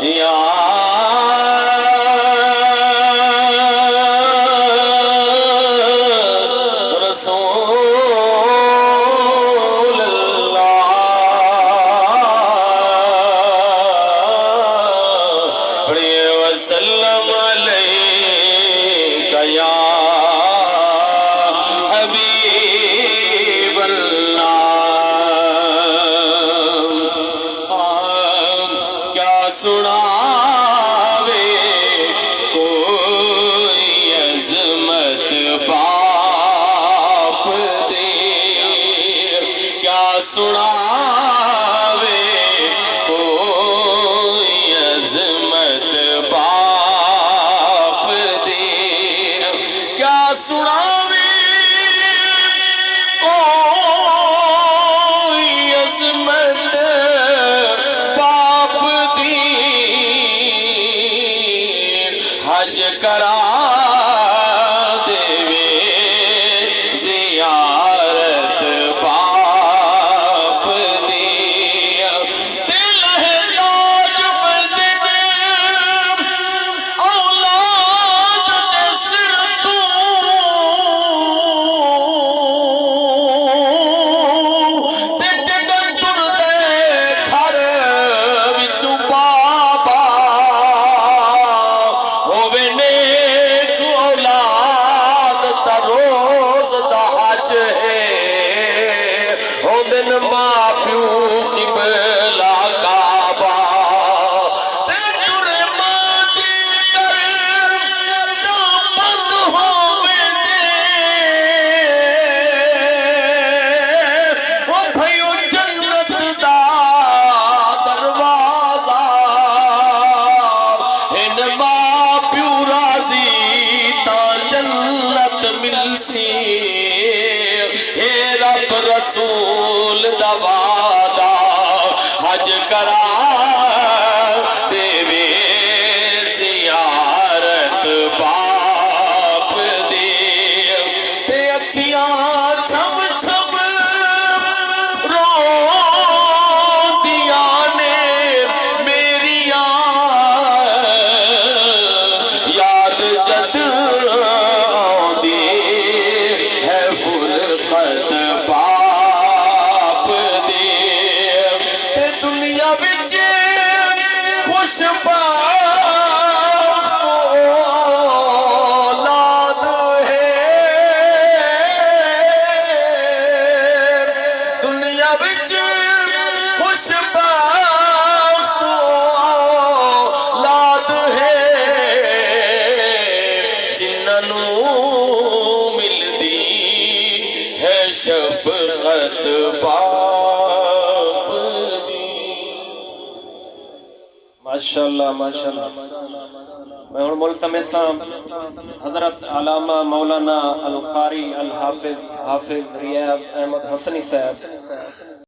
یا رسول اللہ پڑھیے وسلم علیکہ یا حبیب اللہ کیا سناوے کوئی عظمت باپ دے کیا سناوے کوئی عظمت باپ دے کیا سناوے کوئی عظمت باپ دی حج کرا دیوے زیارت باپ دی دل ہے تاج بدن اولاد دے سر تو تے جدن تر دے گھر وچوں بابا ہووے نیک اولاد تا روز دا حج ہے ہوندن ماں پیو قبلہ کعبہ تے ترے ماں جی کر دا بند ہووے دے او بھائیو جنت دا دروازہ ان ماں پیو راضی تا جنت ملسی اے رب رسول دا وعدہ حج کرا دیوے زیارت باپ دے تے اکھیاں چھم چھم روندیاں نے میریاں یاد جد آندی ہے فرقت باپ دی تے دنیا وچ خوش بخت اولاد ہے دنیا وچ خوش بخت اولاد ہے جنہاں نوں ملدی ہے شفقت باپ دی ماشاءاللہ ماشاءاللہ میں ہوں ملتمس حضرت علامہ مولانا القاری الحافظ حافظ ریاض احمد حسنی صاحب